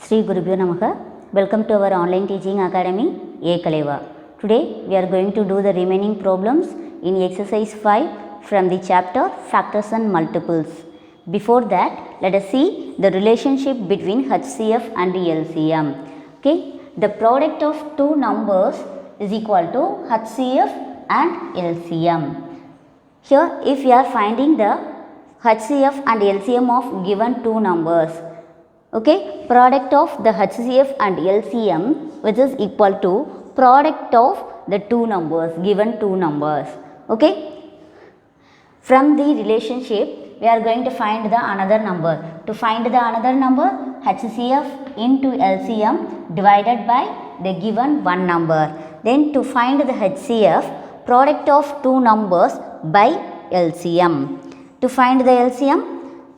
Sri Gurubhyo Namaha. Welcome to our online teaching academy, Ekaleva. Today we are going to do the remaining problems in exercise 5 from the chapter Factors and Multiples. Before that, let us see the relationship between HCF and LCM. Okay, the product of two numbers is equal to HCF and LCM. Here, if we are finding the HCF and LCM of given two numbers, okay, product of the HCF and LCM which is equal to product of the two numbers, given two numbers. Okay, from the relationship we are going to find the another number. To find the another number, HCF into LCM divided by the given one number. Then to find the HCF, product of two numbers by LCM. To find the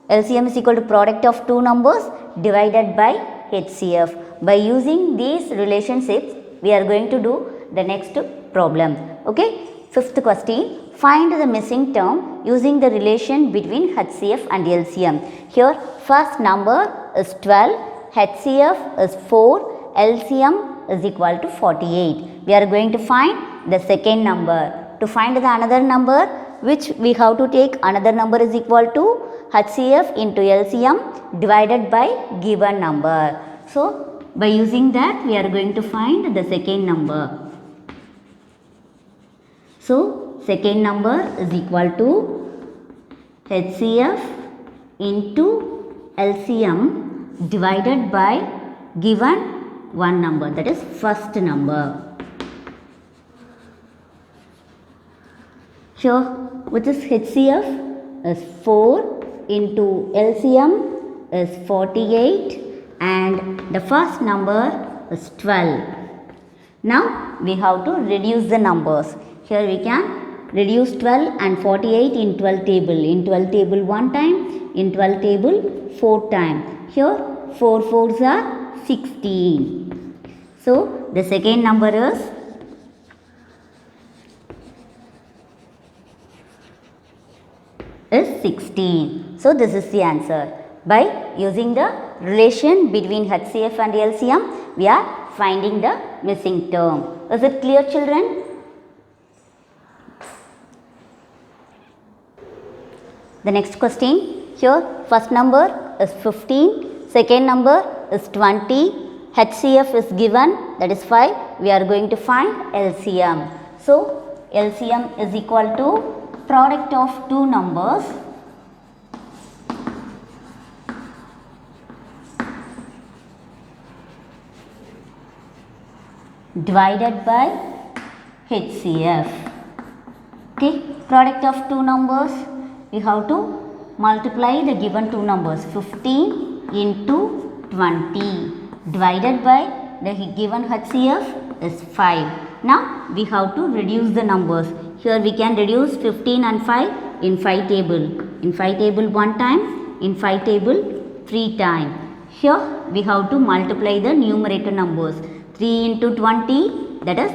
LCM is equal to product of two numbers divided by HCF. By using these relationships, we are going to do the next problem. Okay, fifth question. Find the missing term using the relation between HCF and LCM. Here, first number is 12, HCF is 4, LCM is equal to 48. We are going to find the second number. To find the another number, which we have to take another number is equal to HCF into LCM divided by given number. So, by using that we are going to find the second number. So, second number is equal to HCF into LCM divided by given one number, that is first number. Here, which is HCF is 4 into LCM is 48 and the first number is 12. Now, we have to reduce the numbers. Here we can reduce 12 and 48 in 12 table. In 12 table 1 time, in 12 table 4 time. Here 4 4s are 16. So, the second number is 16. So, this is the answer. By using the relation between HCF and LCM, we are finding the missing term. Is it clear, children? The next question. Here, first number is 15, second number is 20, HCF is given, that is 5. We are going to find LCM. So, LCM is equal to product of two numbers divided by HCF. Okay, product of two numbers, we have to multiply the given two numbers, 15 into 20 divided by the given HCF is 5. Now, we have to reduce the numbers. Here we can reduce 15 and 5 in 5 table. In 5 table 1 time, in 5 table 3 time. Here we have to multiply the numerator numbers. 3 into 20, that is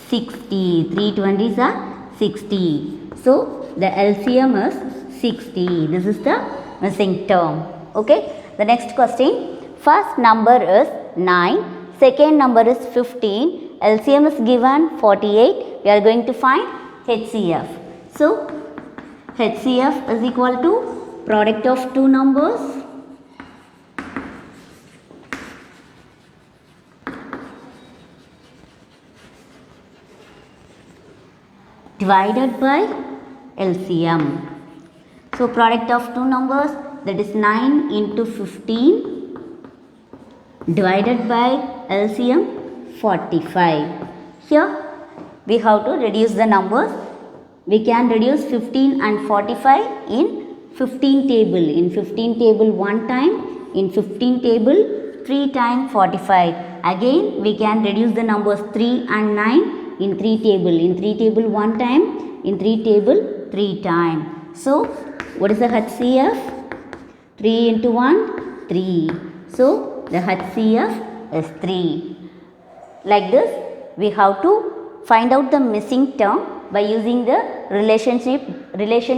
60. 3 20s are 60. So, the LCM is 60. This is the missing term. Okay. The next question. First number is 9. Second number is 15. LCM is given 48. We are going to find HCF. So, HCF is equal to product of two numbers divided by LCM. So, product of two numbers, that is 9 into 15 divided by LCM 45. Here we have to reduce the numbers. We can reduce 15 and 45 in 15 table. In 15 table 1 time, in 15 table 3 times 45. Again we can reduce the numbers 3 and 9 in 3 table. In 3 table 1 time, in 3 table 3 times. So, what is the HCF? 3 into 1, 3. So, the HCF is 3. Like this, we have to find out the missing term by using the relation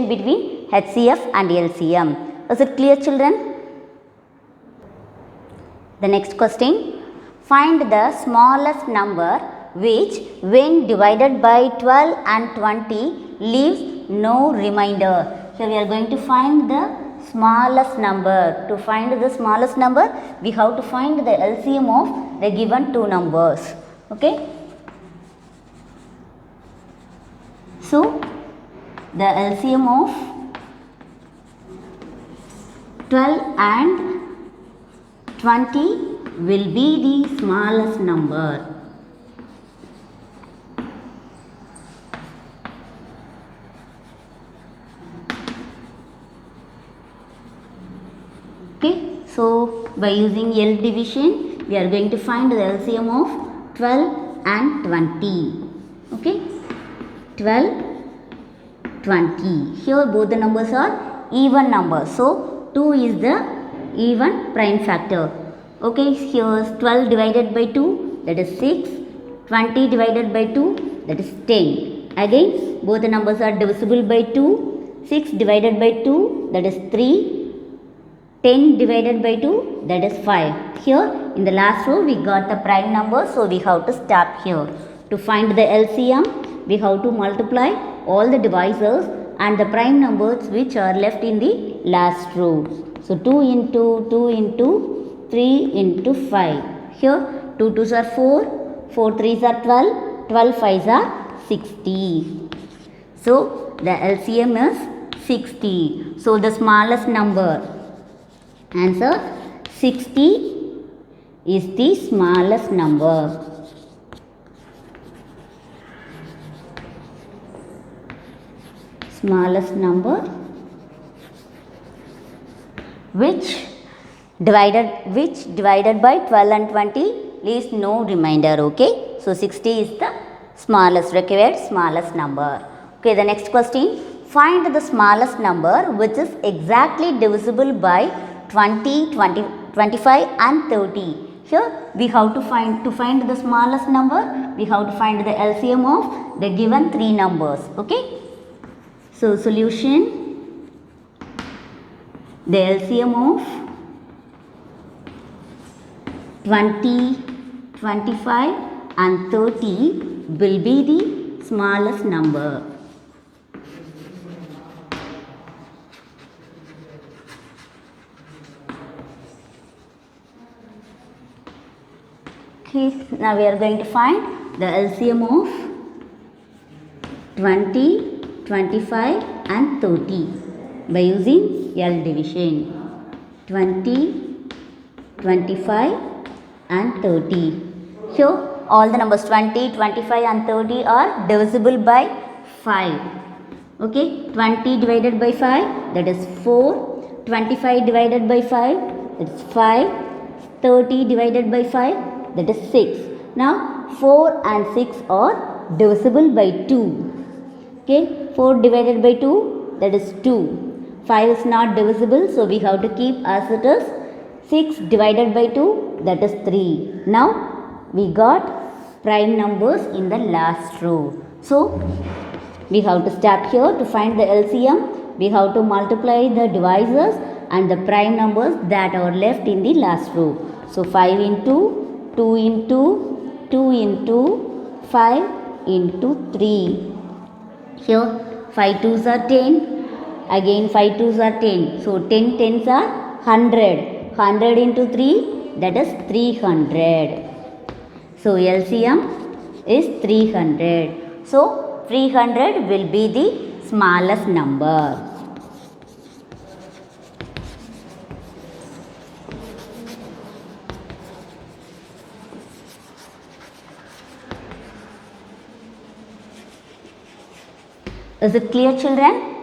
between HCF and LCM. Is it clear, children? The next question, find the smallest number which when divided by 12 and 20 leaves no remainder. Here we are going to find the smallest number. To find the smallest number, we have to find the LCM of the given two numbers. Okay. So, the LCM of 12 and 20 will be the smallest number. Okay, so by using L division, we are going to find the LCM of 12 and 20. Okay, 12, 20. Here both the numbers are even numbers. So, 2 is the even prime factor. Okay, here 12 divided by 2, that is 6. 20 divided by 2, that is 10. Again, both the numbers are divisible by 2. 6 divided by 2, that is 3. 10 divided by 2, that is 5. Here in the last row we got the prime number, so we have to stop here. To find the LCM, we have to multiply all the divisors and the prime numbers which are left in the last row. So 2 into 3 into 5. Here 2 2s are 4, 4 3s are 12, 12 5s are 60. So the LCM is 60. So the smallest number, answer 60 is the smallest number. Smallest number which divided by 12 and 20 leaves no remainder. Okay, so 60 is the smallest required smallest number. Okay, the next question, find the smallest number which is exactly divisible by 20, 25 and 30. Here we have to find the smallest number, we have to find the LCM of the given three numbers. Okay, so solution, the LCM of 20, 25 and 30 will be the smallest number. Okay, now we are going to find the LCM of 20, 25 and 30 by using L division. 20, 25 and 30. Here all the numbers 20, 25 and 30 are divisible by 5. Okay, 20 divided by 5, that is 4. 25 divided by 5, that is 5. 30 divided by 5, that is 6. Now 4 and 6 are divisible by 2. Okay, 4 divided by 2, that is 2. 5 is not divisible, so we have to keep as it is. 6 divided by 2, that is 3. Now we got prime numbers in the last row. So we have to stop here. To find the LCM, we have to multiply the divisors and the prime numbers that are left in the last row. So 5 into 2 into 2 into 5 into 3. Here 5 2s are 10, again 5 2s are 10. So 10 10s are 100. 100 into 3, that is 300. So LCM is 300. So 300 will be the smallest number. Is it clear, children?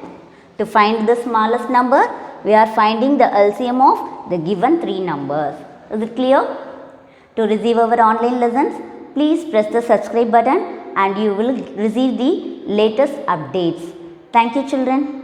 To find the smallest number, we are finding the LCM of the given three numbers. Is it clear? To receive our online lessons, please press the subscribe button and you will receive the latest updates. Thank you, children.